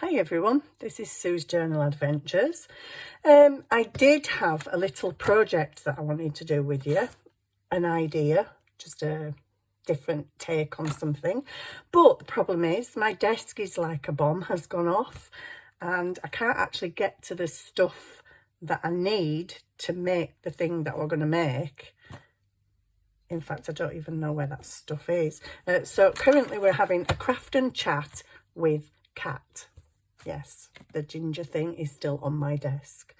Hi everyone, this is Sue's Journal Adventures. I did have a little project that I wanted to do with you, an idea, just a different take on something. But the problem is my desk is like a bomb has gone off and I can't actually get to the stuff that I need to make the thing that we're going to make. In fact, I don't even know where that stuff is. So currently we're having a craft and chat with Cat. Yes, the ginger thing is still on my desk.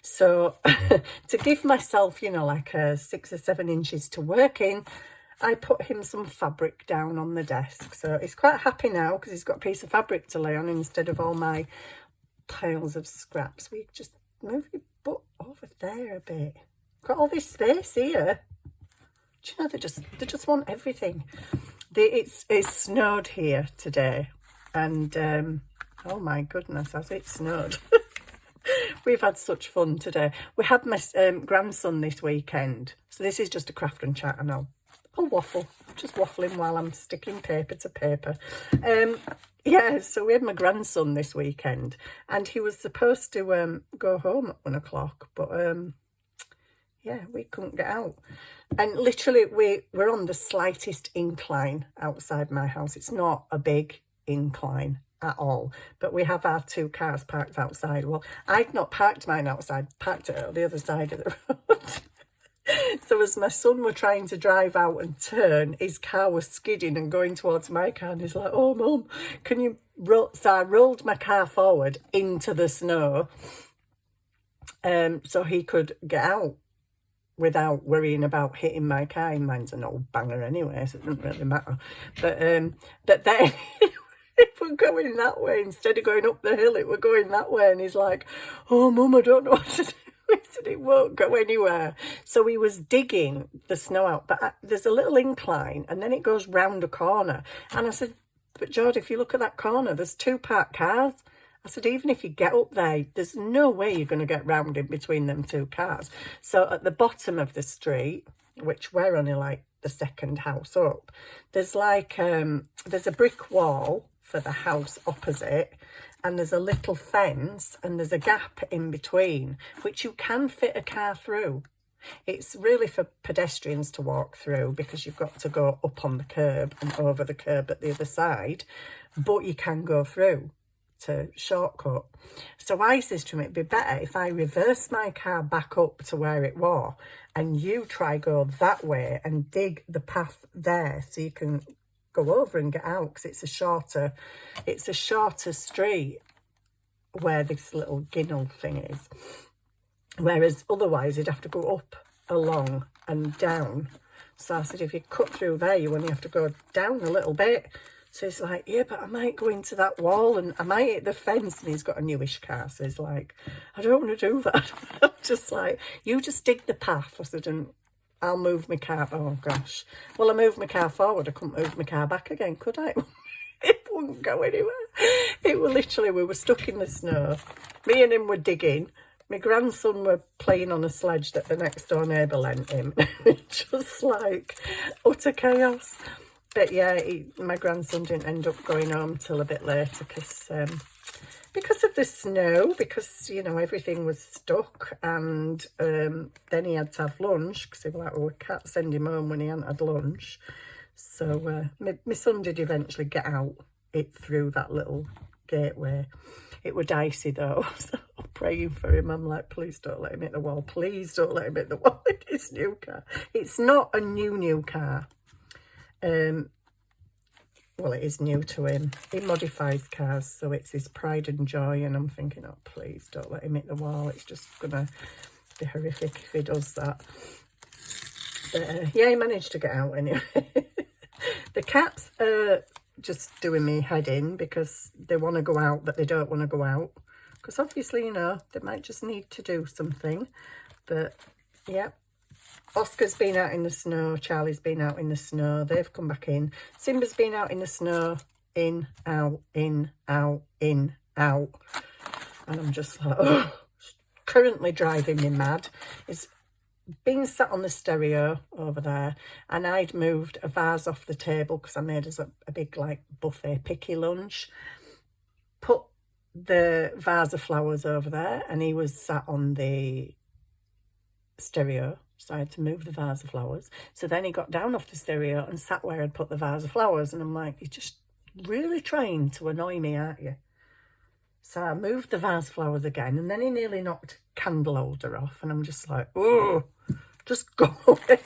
So to give myself, you know, like 6 or 7 inches to work in, I put him some fabric down on the desk. So he's quite happy now because he's got a piece of fabric to lay on instead of all my piles of scraps. We just move your butt over there a bit. Got all this space here. Do you know, they just want everything. It's snowed here today, and oh my goodness, has it snowed? We've had such fun today. We had my grandson this weekend, so this is just a craft and chat, and I'll waffle, just waffling while I'm sticking paper to paper. Yeah, so we had my grandson this weekend, and he was supposed to go home at 1 o'clock, but yeah, we couldn't get out. And literally we're on the slightest incline outside my house. It's not a big incline at all, but we have our 2 cars parked outside. Well, I'd not parked mine outside, parked it on the other side of the road. So as my son were trying to drive out and turn, his car was skidding and going towards my car, and he's like, "Oh mum, can you roll?" So I rolled my car forward into the snow so he could get out without worrying about hitting my car. Mine's an old banger anyway, so it doesn't really matter. But then if we're going that way, instead of going up the hill, it were going that way. And he's like, "Oh, mum, I don't know what to do." He said it won't go anywhere. So he was digging the snow out. But there's a little incline, and then it goes round a corner. And I said, "But George, if you look at that corner, there's 2 parked cars." I said, even if you get up there, there's no way you're going to get round in between them 2 cars. So at the bottom of the street, which we're only like the 2nd house up, there's like, there's a brick wall for the house opposite, and there's a little fence, and there's a gap in between, which you can fit a car through. It's really for pedestrians to walk through because you've got to go up on the curb and over the curb at the other side, but you can go through to shortcut. So I says to him, it'd be better if I reverse my car back up to where it was and you try go that way and dig the path there so you can go over and get out, because it's a shorter street where this little ginnel thing is, whereas otherwise you'd have to go up, along and down. So I said, if you cut through there, you only have to go down a little bit. So he's like, yeah, but I might go into that wall and I might hit the fence. And he's got a newish car. So he's like, I don't want to do that. I'm just like, you just dig the path. I said, and I'll move my car. Oh, gosh. Well, I moved my car forward. I couldn't move my car back again, could I? It wouldn't go anywhere. It was literally, we were stuck in the snow. Me and him were digging. My grandson were playing on a sledge that the next door neighbour lent him. Just like utter chaos. But yeah, my grandson didn't end up going home till a bit later because of the snow, because, you know, everything was stuck, and then he had to have lunch because he was like, well, we can't send him home when he hadn't had lunch. So my son did eventually get out it through that little gateway. It was dicey though, so I'm praying for him. I'm like, please don't let him hit the wall. Please don't let him hit the wall in his new car. It's not a new car. Well, it is new to him. He modifies cars, so it's his pride and joy, and I'm thinking, oh, please don't let him hit the wall. It's just gonna be horrific if he does that. But yeah, he managed to get out anyway. The cats are just doing me head in because they want to go out, but they don't want to go out, because obviously, you know, they might just need to do something. But yeah, Oscar's been out in the snow, Charlie's been out in the snow, they've come back in. Simba's been out in the snow, in, out, in, out, in, out. And I'm just like, oh, currently driving me mad. It's been sat on the stereo over there, and I'd moved a vase off the table because I made us a big like buffet picky lunch. Put the vase of flowers over there, and he was sat on the stereo, so I had to move the vase of flowers. So then he got down off the stereo and sat where I'd put the vase of flowers, and I'm like, you're just really trying to annoy me, aren't you? So I moved the vase of flowers again, and then he nearly knocked candle holder off, and I'm just like, oh, just go away.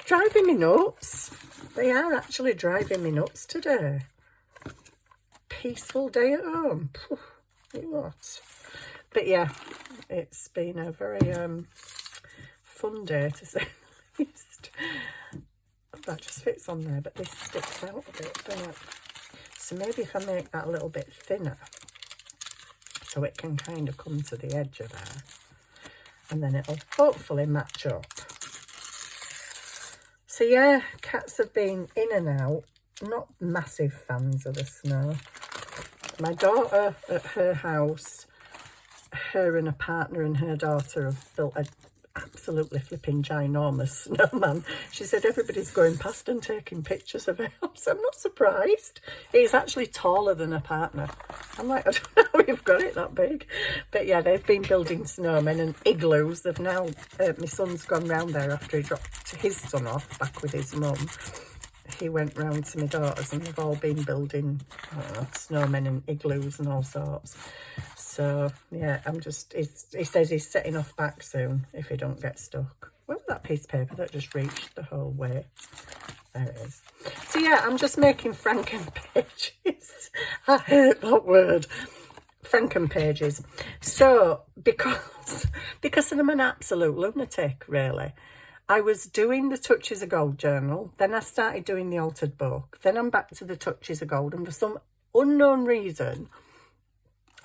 Driving me nuts. They are actually driving me nuts today. Peaceful day at home. What? But yeah, it's been a very fun day, to say the least. That just fits on there, but this sticks out a bit, doesn't it? So maybe if I make that a little bit thinner, so it can kind of come to the edge of there, and then it'll hopefully match up. So yeah, cats have been in and out, not massive fans of the snow. My daughter at her house, her and a partner and her daughter have built a absolutely flipping ginormous snowman. She said everybody's going past and taking pictures of it. I'm not surprised. He's actually taller than a partner. I'm like, I don't know how you've got it that big. But yeah, they've been building snowmen and igloos. They've now, my son's gone round there after he dropped his son off back with his mum. He went round to my daughters, and they've all been building snowmen and igloos and all sorts. So yeah, he says he's setting off back soon if he don't get stuck. Where was that piece of paper that just reached the whole way? There it is. So yeah, I'm just making Franken pages. I hate that word. Franken pages. So because I'm an absolute lunatic, really. I was doing the Touches of Gold journal, then I started doing the altered book, then I'm back to the Touches of Gold, and for some unknown reason,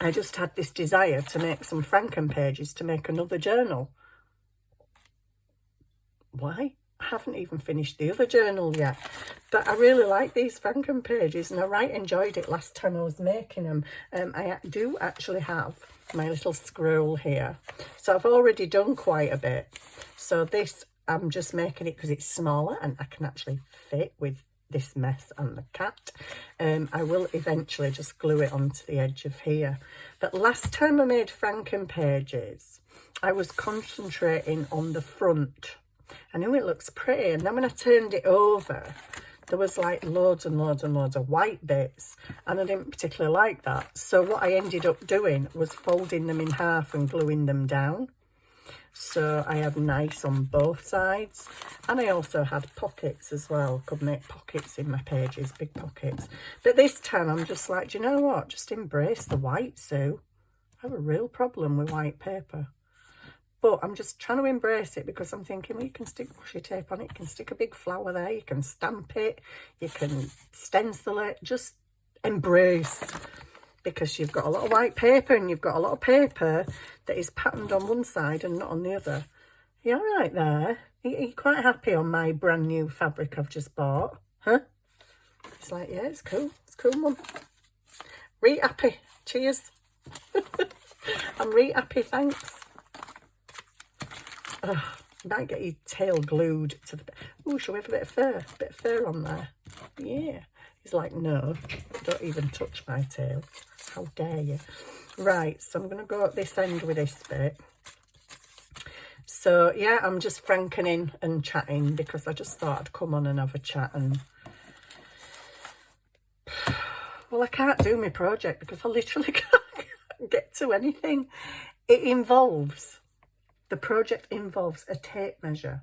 I just had this desire to make some Franken pages to make another journal. Why? I haven't even finished the other journal yet, but I really like these Franken pages, and I right enjoyed it last time I was making them. I do actually have my little scroll here, so I've already done quite a bit. So this, I'm just making it because it's smaller and I can actually fit with this mess and the cat. I will eventually just glue it onto the edge of here. But last time I made Franken pages, I was concentrating on the front. I knew it looks pretty, and then when I turned it over, there was like loads and loads and loads of white bits, and I didn't particularly like that. So what I ended up doing was folding them in half and gluing them down. So I have nice on both sides, and I also had pockets as well. Could make pockets in my pages, big pockets. But this time I'm just like, do you know what? Just embrace the white, Sue. I have a real problem with white paper. But I'm just trying to embrace it because I'm thinking, well, you can stick washi tape on it, you can stick a big flower there, you can stamp it, you can stencil it. Just embrace, because you've got a lot of white paper and you've got a lot of paper that is patterned on one side and not on the other. You all right there? Are you quite happy on my brand new fabric I've just bought? Huh? It's like, yeah, it's cool. It's cool, Mum. Really happy. Cheers. I'm really happy, thanks. You might get your tail glued to the... Oh, shall we have a bit of fur? A bit of fur on there. Yeah. He's like, no, don't even touch my tail. How dare you? Right, so I'm going to go at this end with this bit. So, yeah, I'm just frankening and chatting because I just thought I'd come on and have a chat. And well, I can't do my project because I literally can't get to anything. The project involves a tape measure.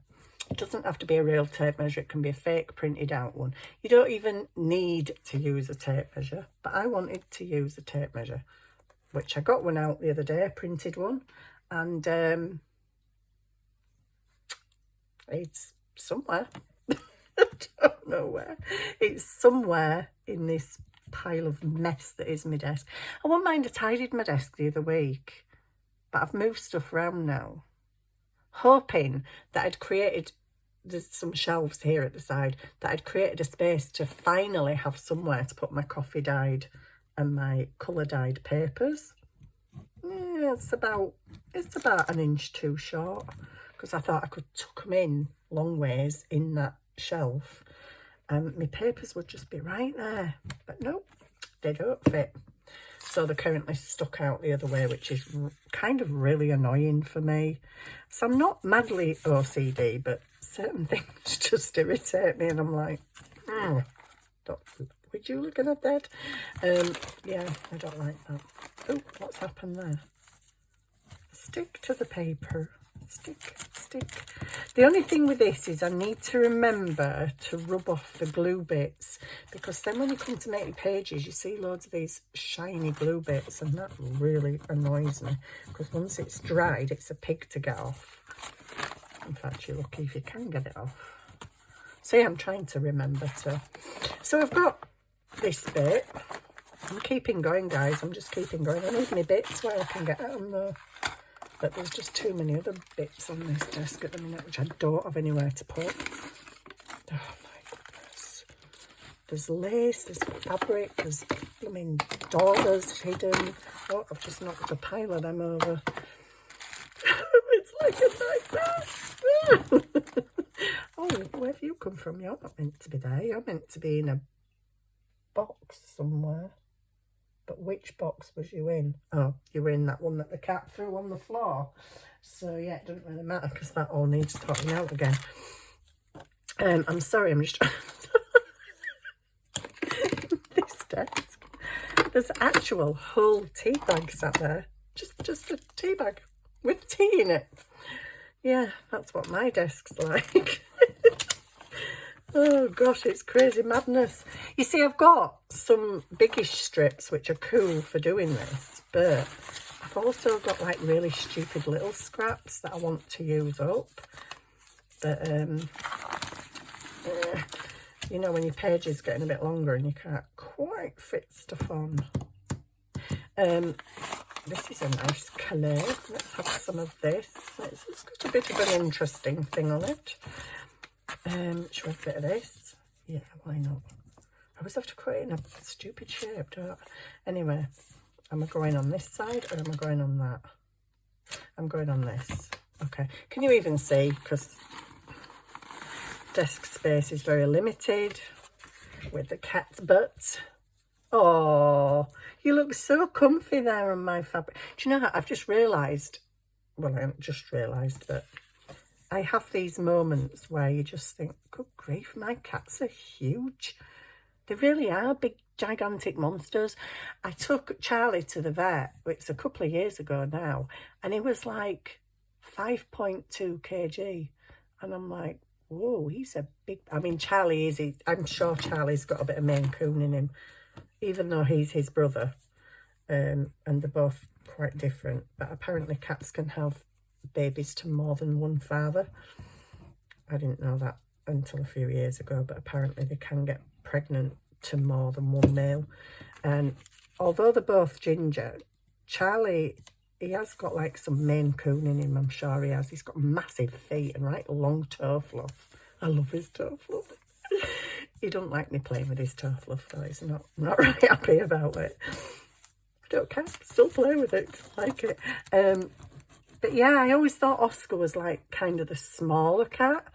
It doesn't have to be a real tape measure. It can be a fake printed out one. You don't even need to use a tape measure, but I wanted to use a tape measure, which I got one out the other day, a printed one, and it's somewhere. I don't know where. It's somewhere in this pile of mess that is my desk. I wouldn't mind, I tidied my desk the other week, but I've moved stuff around now, hoping that I'd created, there's some shelves here at the side, that I'd created a space to finally have somewhere to put my coffee dyed and my colour dyed papers. Yeah, it's about an inch too short, because I thought I could tuck them in long ways in that shelf and my papers would just be right there, but nope, they don't fit. so they're currently stuck out the other way, which is kind of really annoying for me. So I'm not madly OCD, but certain things just irritate me, and I'm like, would you look at that? Yeah, I don't like that. Oh, what's happened there? Stick to the paper. Stick. The only thing with this is I need to remember to rub off the glue bits, because then when you come to make your pages, you see loads of these shiny glue bits, and that really annoys me, because once it's dried, it's a pig to get off. In fact, you're lucky if you can get it off. See, I'm trying to remember to. So I've got this bit. I'm keeping going, guys. I'm just keeping going. I need my bits where I can get them though. But there's just too many other bits on this desk at the minute, which I don't have anywhere to put. Oh my goodness. There's lace, there's fabric, there's blooming dollars hidden. Oh, I've just knocked a pile of them over. It's like a nightmare. Oh, where have you come from? You're not meant to be there. You're meant to be in a box somewhere. But which box was you in? Oh, you were in that one that the cat threw on the floor. So yeah, it doesn't really matter because that all needs sorting out again. I'm sorry, I'm just this desk. There's actual whole tea bags out there. Just a tea bag with tea in it. Yeah, that's what my desk's like. Oh gosh, it's crazy madness. You see, I've got some biggish strips which are cool for doing this, but I've also got like really stupid little scraps that I want to use up. But you know, when your page is getting a bit longer and you can't quite fit stuff on. This is a nice colour. Let's have some of this. It's got a bit of an interesting thing on it. Should we have a bit of this? Yeah, why not? I always have to cut it in a stupid shape, don't I? Anyway, am I going on this side or am I going on that? I'm going on this. Okay. Can you even see? Because desk space is very limited with the cat's butt. Oh, you look so comfy there on my fabric. Do you know how I've just realised, well, I haven't just realised that I have these moments where you just think, good grief, my cats are huge. They really are big, gigantic monsters. I took Charlie to the vet, it's a couple of years ago now, and he was like 5.2 kg. And I'm like, whoa, he's a big, I mean, Charlie is, I'm sure Charlie's got a bit of Maine Coon in him, even though he's his brother. And they're both quite different. But apparently cats can have babies to more than one father. I didn't know that until a few years ago, but apparently they can get pregnant to more than one male. And although they're both ginger, Charlie, he has got like some Maine Coon in him, I'm sure he has. He's got massive feet and right long toe fluff. I love his toe fluff. He don't like me playing with his toe fluff though. He's not really happy about it. I don't care, still play with it, I like it. But yeah, I always thought Oscar was like kind of the smaller cat.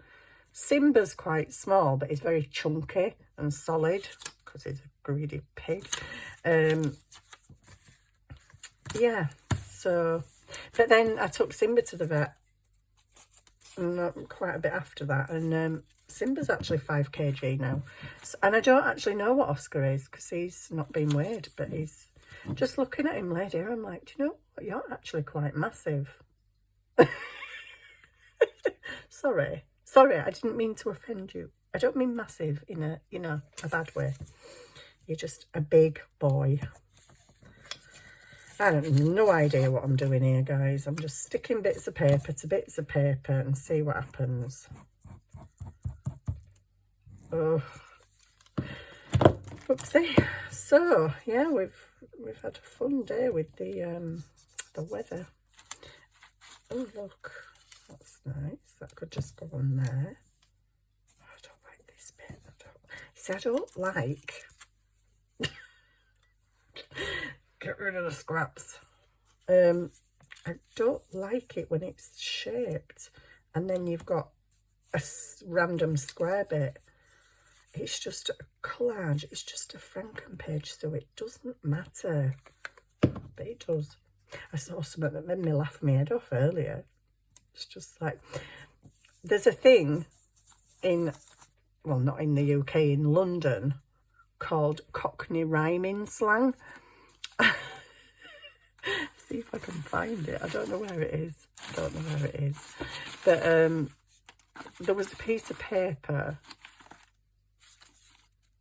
Simba's quite small, but he's very chunky and solid because he's a greedy pig. Yeah, so, but then I took Simba to the vet quite a bit after that, and Simba's actually 5 kg now. So, and I don't actually know what Oscar is because he's not been weighed, but he's just looking at him later. I'm like, do you know what? You're actually quite massive. Sorry, I didn't mean to offend you. I don't mean massive in a, you know, a bad way. You're just a big boy. I have no idea what I'm doing here, guys. I'm just sticking bits of paper to bits of paper and see what happens. Oh, oopsie. So yeah, we've had a fun day with the weather. Oh look, that's nice. That could just go on there. Oh, I don't like this bit. I don't like. Get rid of the scraps. I don't like it when it's shaped and then you've got a random square bit. It's just a collage. It's just a Franken page, so it doesn't matter. does. I saw something that made me laugh my head off earlier. It's just like, there's a thing in, well, not in the UK, in London, called Cockney rhyming slang. See if I can find it. I don't know where it is. But there was a piece of paper,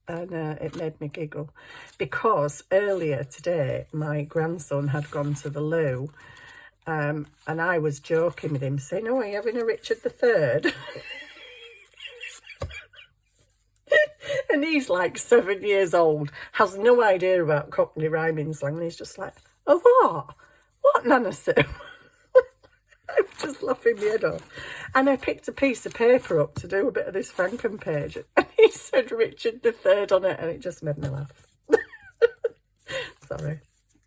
and it made me giggle, because earlier today my grandson had gone to the loo, and I was joking with him, saying, "Oh, are you having a Richard III?" And he's like 7 years old, has no idea about Cockney rhyming slang, and he's just like, "Oh, what? What, Nana Sue?" I'm just laughing my head off. And I picked a piece of paper up to do a bit of this Franken page, and he said Richard III on it, and it just made me laugh.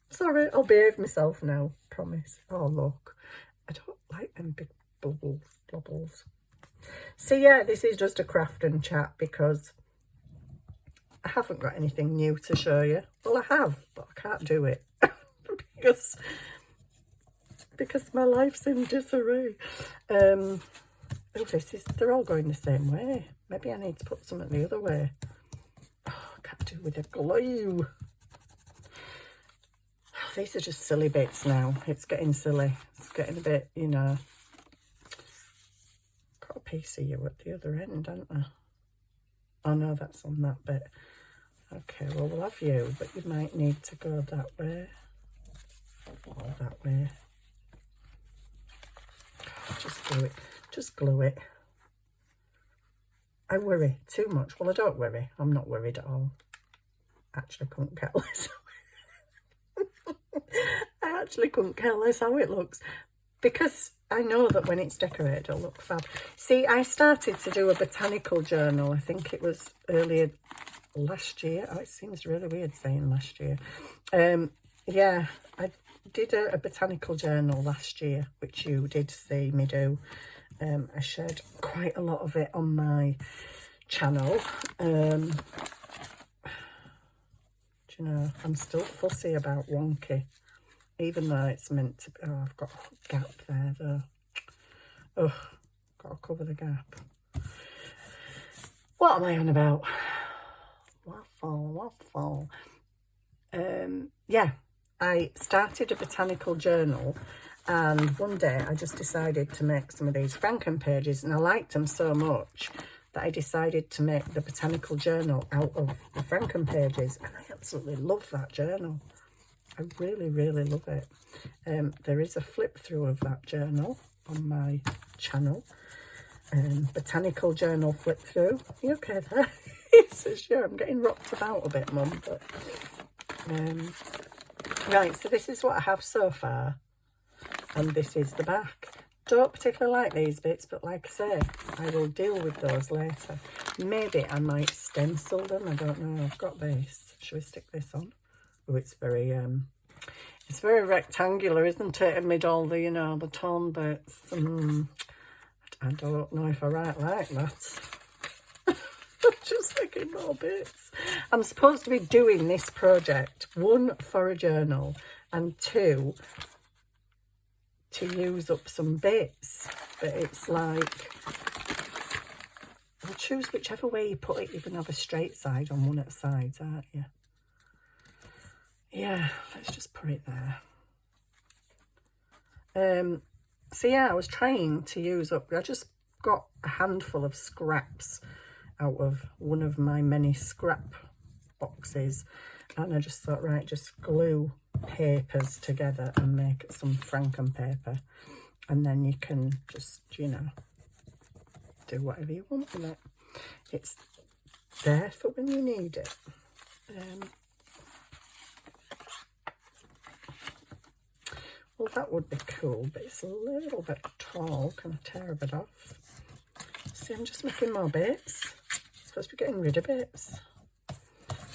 Sorry, I'll behave myself now, promise. Oh, look, I don't like them big bubbles. So yeah, this is just a craft and chat, because I haven't got anything new to show you. Well, I have, but I can't do it because my life's in disarray. Oh, they're all going the same way. Maybe I need to put something the other way. Oh, I can't do with the glue. Oh, these are just silly bits now. It's getting silly. It's getting a bit, you know. Got a piece of you at the other end, haven't I? Oh no, that's on that bit. Okay, well, we'll have you, but you might need to go that way. Or that way. Just glue it. Just glue it. I worry too much. Well, I don't worry. I'm not worried at all. Actually, couldn't care less. I actually couldn't care less how it looks, because I know that when it's decorated, it'll look fab. See, I started to do a botanical journal. I think it was earlier last year. Oh, it seems really weird saying last year. Yeah, I did a botanical journal last year, which you did see me do. I shared quite a lot of it on my channel. Do you know, I'm still fussy about wonky, even though it's meant to be. Oh, I've got a gap there though. Oh, got to cover the gap. What am I on about? Waffle. Yeah, I started a botanical journal, and one day I just decided to make some of these Franken pages, and I liked them so much that I decided to make the botanical journal out of the Franken pages, and I absolutely love that journal. I really, really love it. There is a flip through of that journal on my channel. Botanical journal flip through. You okay there? So sure, I'm getting rocked about a bit, Mum. But right, so this is what I have so far, and this is the back. Don't particularly like these bits, but like I say, I will deal with those later. Maybe I might stencil them. I don't know. I've got this. Should we stick this on? Oh, it's very rectangular, isn't it? Amid all the, you know, the torn bits. I don't know if I write like that. Just making more bits. I'm supposed to be doing this project, 1, for a journal, and 2, to use up some bits. But it's like, I'll choose whichever way you put it. You can have a straight side on one of the sides, aren't you? Yeah, let's just put it there. So yeah, I was trying to use up, I just got a handful of scraps out of one of my many scrap boxes, and I just thought, right, just glue papers together and make some Frankenpaper, and then you can just, you know, do whatever you want with it. It's there for when you need it. Well, that would be cool, but it's a little bit tall. Can I tear a bit off? See, I'm just making more bits. I'm supposed to be getting rid of bits.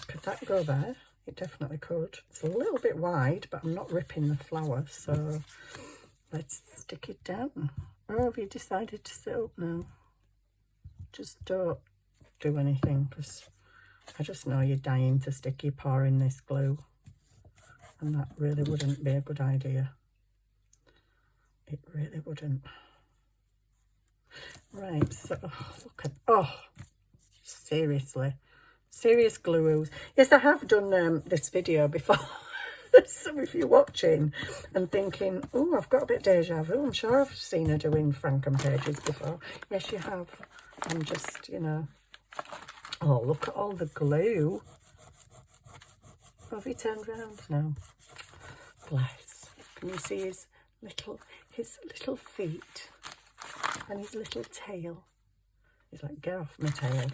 Could that go there? It definitely could. It's a little bit wide, but I'm not ripping the flower, so let's stick it down. Or have you decided to sit up now? Just don't do anything, because I just know you're dying to stick your paw in this glue. And that really wouldn't be a good idea. It really wouldn't. Right, so look at, oh, seriously, serious glues. Yes, I have done this video before. So if you're watching and thinking, oh, I've got a bit deja vu, I'm sure I've seen her doing Franken pages before. Yes, you have. I'm just, you know, oh, look at all the glue. Have he turned around? No. Bless. Can you see his little feet and his little tail? He's like, get off my tail.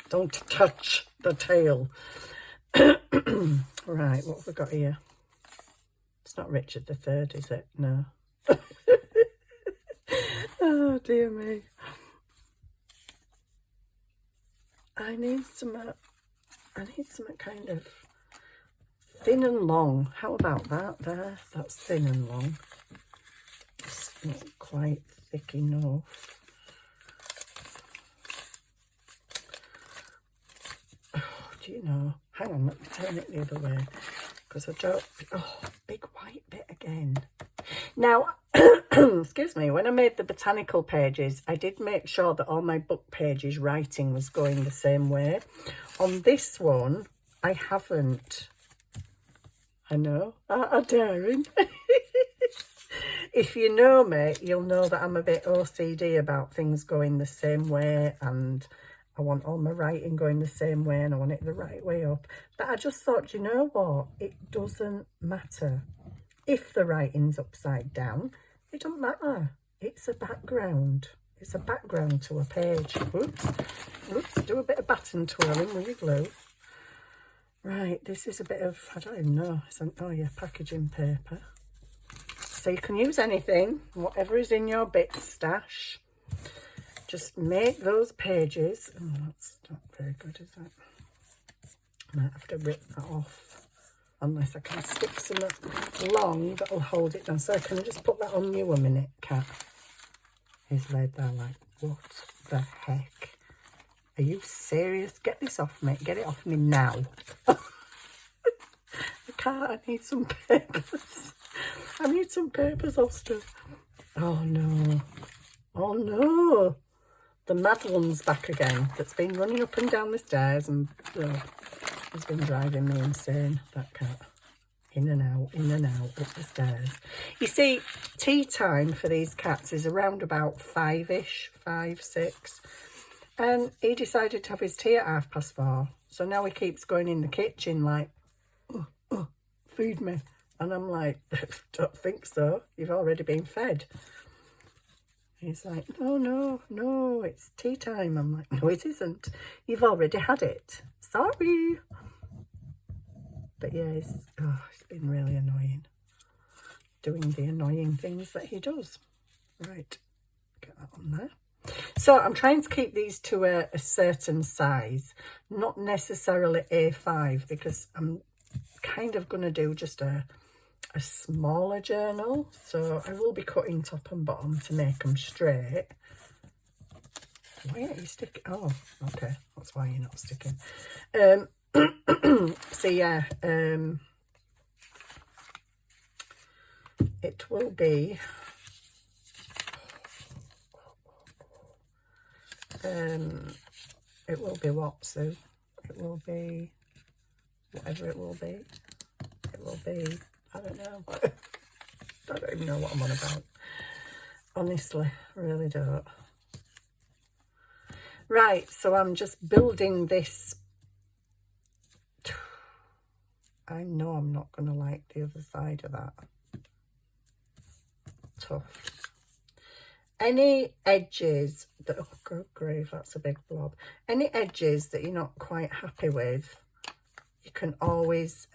Don't touch the tail. Right, what have we got here? It's not Richard III, is it? No. Oh, dear me. I need some kind of thin and long. How about that there? That's thin and long. It's not quite thick enough. Oh, do you know? Hang on, let me turn it the other way. Because I don't... Oh, big white bit again. Now, excuse me, when I made the botanical pages, I did make sure that all my book pages writing was going the same way. On this one, I haven't. I know, I'm daring. If you know me, you'll know that I'm a bit OCD about things going the same way, and I want all my writing going the same way, and I want it the right way up. But I just thought, you know what? It doesn't matter. If the writing's upside down, it doesn't matter. It's a background. It's a background to a page. Oops. Oops. Do a bit of baton twirling with your glue. Right, this is a bit of, I don't even know. Oh yeah, packaging paper. So you can use anything, whatever is in your bit stash. Just make those pages. Oh, that's not very good, is it? I might have to rip that off. Unless I can stick some long that'll hold it down. So can I just put that on you a minute, Cat? He's laid there like, what the heck? Are you serious? Get this off me. Get it off me now. I can't. I need some papers. I need some papers, Austin. Oh no. Oh no. The mad one's back again. That's been running up and down the stairs and has been driving me insane, that cat. In and out, up the stairs. You see, tea time for these cats is around about 5-ish, 5, 6. And he decided to have his tea at 4:30. So now he keeps going in the kitchen like, feed me. And I'm like, don't think so. You've already been fed. He's like, no, it's tea time. I'm like, no, it isn't. You've already had it. Sorry. But yeah, it's been really annoying. Doing the annoying things that he does. Right, get that on there. So I'm trying to keep these to a certain size. Not necessarily A5, because I'm kind of going to do just a smaller journal. So I will be cutting top and bottom to make them straight. Why aren't you sticking? Oh, okay. That's why you're not sticking. So yeah, it will be what, Sue? It will be whatever it will be. It will be, I don't know. I don't even know what I'm on about. Honestly, I really don't. Right, so I'm just building this. I know I'm not going to like the other side of that. Tough. Any edges that, oh, good grief, that's a big blob. Any edges that you're not quite happy with, you can always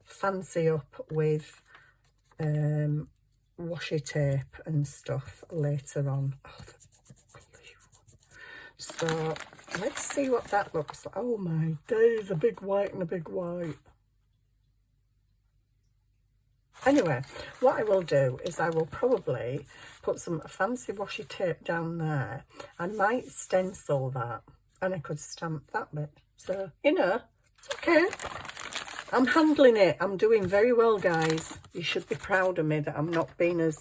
fancy up with washi tape and stuff later on. Oh, so let's see what that looks like. Oh my days, a big white and a big white. Anyway, what I will do is I will probably put some fancy washi tape down there. I might stencil that and I could stamp that bit. So, you know, it's okay. I'm handling it. I'm doing very well, guys. You should be proud of me that I'm not being as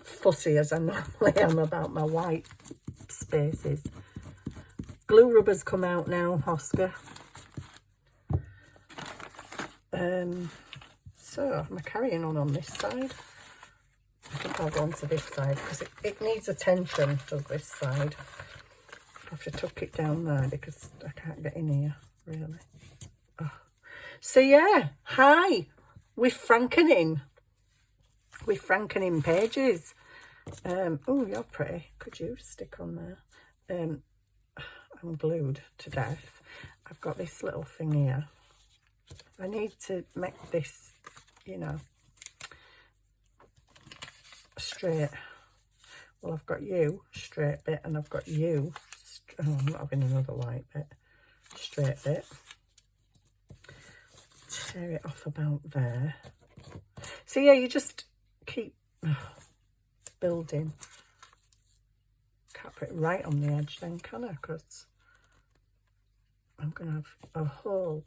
fussy as I normally am about my white spaces. Glue rubbers come out now, Oscar. So am I carrying on this side? I think I'll go on to this side because it needs attention, does this side. I have to tuck it down there because I can't get in here, really. Oh. So yeah, hi, we're Frankening. We're Frankening pages. Oh, you're pretty. Could you stick on there? I'm glued to death. I've got this little thing here. I need to make this, you know, straight. Well, I've got you straight bit, and I've got you. Oh, I'm not having another white bit. Straight bit. Tear it off about there. So yeah, you just keep building. Can't put it right on the edge then, can I? Because I'm going to have a hole.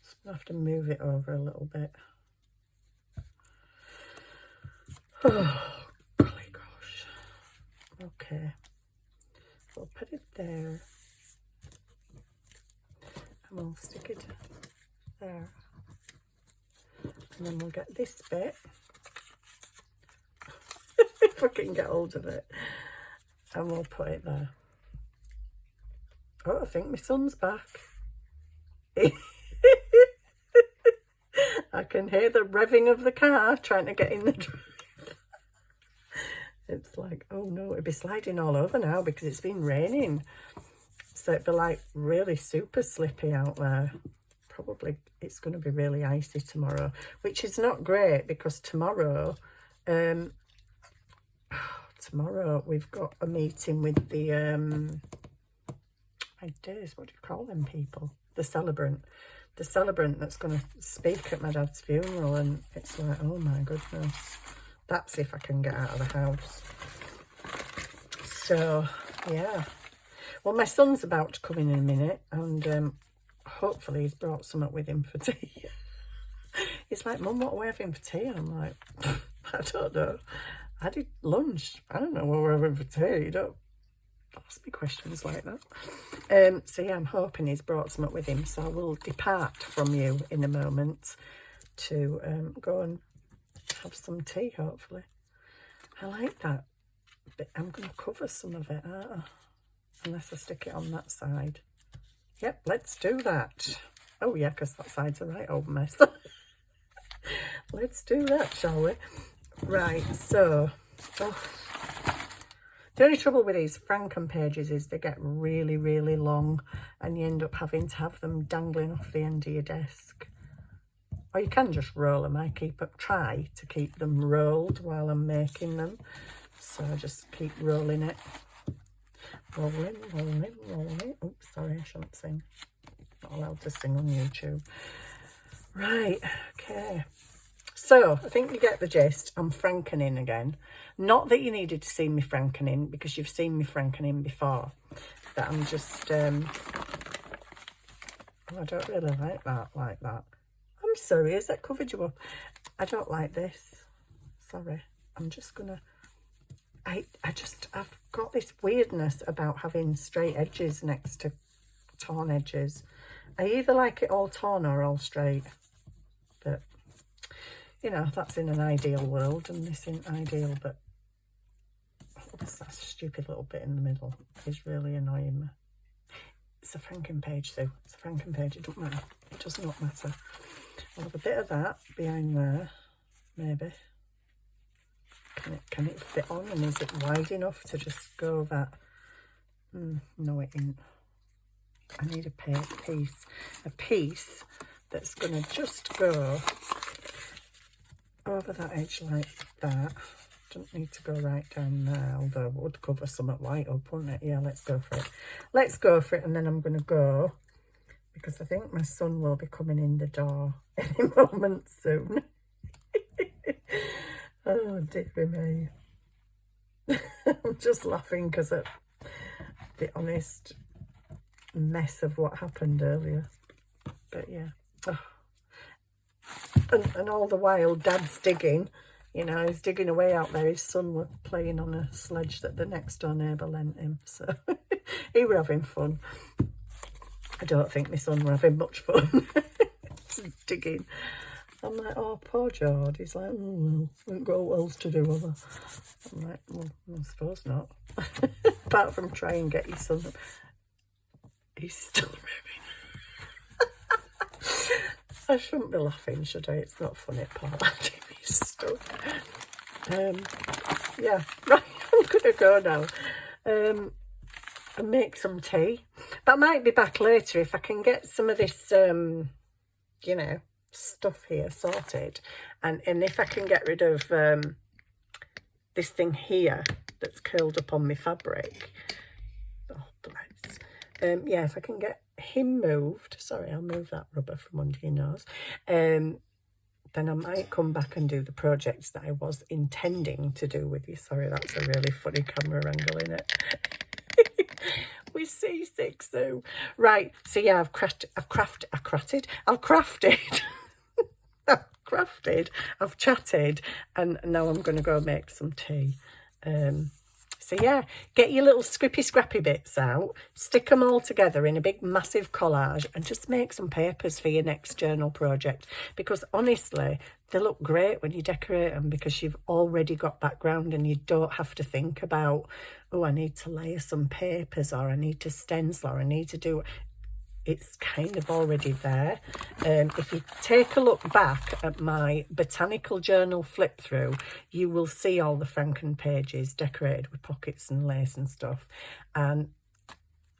So I'm going to have to move it over a little bit. Oh, golly gosh. Okay. We'll put it there. And we'll stick it there. And then we'll get this bit. If I can get hold of it. And we'll put it there. Oh, I think my son's back. I can hear the revving of the car trying to get in the drive. It's like, oh no, it'd be sliding all over now because it's been raining. So it'd be like really super slippy out there. Probably it's going to be really icy tomorrow, which is not great because tomorrow, tomorrow we've got a meeting with the, my days, what do you call them people? The celebrant that's going to speak at my dad's funeral, and it's like, oh my goodness, that's if I can get out of the house. So yeah, well, my son's about to come in a minute, and hopefully he's brought something with him for tea. He's like, Mum, what are we having for tea? And I'm like, I don't know. I did lunch. I don't know what we're having for tea. You don't ask me questions like that. So yeah, I'm hoping he's brought something with him. So I will depart from you in a moment to go and have some tea, hopefully. I like that. But I'm going to cover some of it, aren't I? Unless I stick it on that side. Yep, let's do that. Oh yeah, because that side's a right old mess. Let's do that, shall we? Right, so... Oh. The only trouble with these Franken pages is they get really, really long and you end up having to have them dangling off the end of your desk. Or you can just roll them. I try to keep them rolled while I'm making them. So I just keep rolling it. Rolling, rolling, rolling. Oops, sorry, I shouldn't sing. Not allowed to sing on YouTube. Right, okay. So, I think you get the gist. I'm Frankening again. Not that you needed to see me Frankening, because you've seen me Frankening before. But I'm just, oh, I don't really like that, I'm sorry, has that covered you up? I don't like this. Sorry. I'm just gonna, I've got this weirdness about having straight edges next to torn edges. I either like it all torn or all straight. But, you know, that's in an ideal world, and this isn't ideal, but what's that stupid little bit in the middle is really annoying me. It's a Franken page, Sue. It's a Franken page. It doesn't matter. It does not matter. I'll have a bit of that behind there, maybe. Can it fit on, and is it wide enough to just go that? No, it isn't. I need a piece that's going to just go over that edge like that. Don't need to go right down there, although it would cover something white up, wouldn't it? Yeah, let's go for it. Let's go for it, and then I'm going to go, because I think my son will be coming in the door any moment soon. Oh, dear me. I'm just laughing because of the honest mess of what happened earlier. But yeah. Oh. And all the while Dad's digging, you know, he's digging away out there. His son was playing on a sledge that the next door neighbour lent him, so he were having fun. I don't think my son were having much fun. Digging. I'm like, oh, poor George. He's like, oh, well, we've got what else to do, have I? I'm like, well, I suppose not. Apart from try and get his son. He's still moving. I shouldn't be laughing, should I? It's not funny, Paul. He's stuck. Yeah, right, I'm going to go now. And make some tea. But I might be back later if I can get some of this, you know, stuff here sorted. And if I can get rid of this thing here that's curled up on my fabric. Oh, bless. Yeah, if I can get him moved. Sorry, I'll move that rubber from under your nose. Then I might come back and do the projects that I was intending to do with you. Sorry, that's a really funny camera angle, isn't it? We see six though. Right, so yeah, I've crafted, I've chatted, and now I'm going to go make some tea. So yeah, get your little scrappy bits out, stick them all together in a big massive collage, and just make some papers for your next journal project. Because honestly, they look great when you decorate them, because you've already got background and you don't have to think about, oh, I need to layer some papers, or I need to stencil, or I need to do... It's kind of already there. If you take a look back at my botanical journal flip through, you will see all the Franken pages decorated with pockets and lace and stuff. And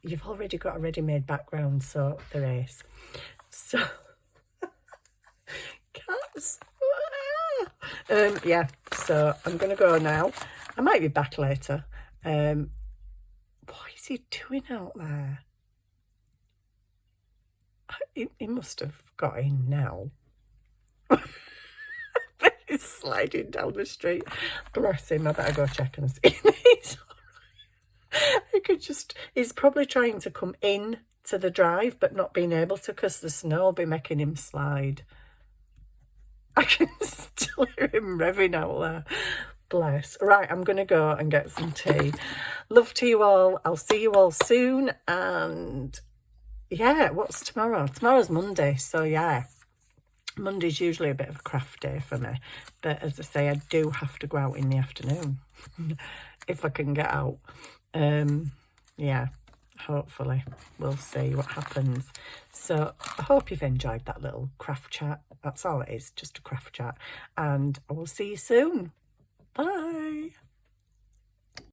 you've already got a ready-made background, so there is. So, cats. Yeah, so I'm going to go now. I might be back later. What is he doing out there? He must have got in now. He's sliding down the street. Bless him. I better go check and see. He's probably trying to come in to the drive, but not being able to because the snow will be making him slide. I can still hear him revving out there. Bless. Right, I'm going to go and get some tea. Love to you all. I'll see you all soon. And... yeah, what's tomorrow? Tomorrow's Monday, so yeah. Monday's usually a bit of a craft day for me. But as I say, I do have to go out in the afternoon. If I can get out. Yeah, hopefully. We'll see what happens. So, I hope you've enjoyed that little craft chat. That's all it is, just a craft chat. And I will see you soon. Bye.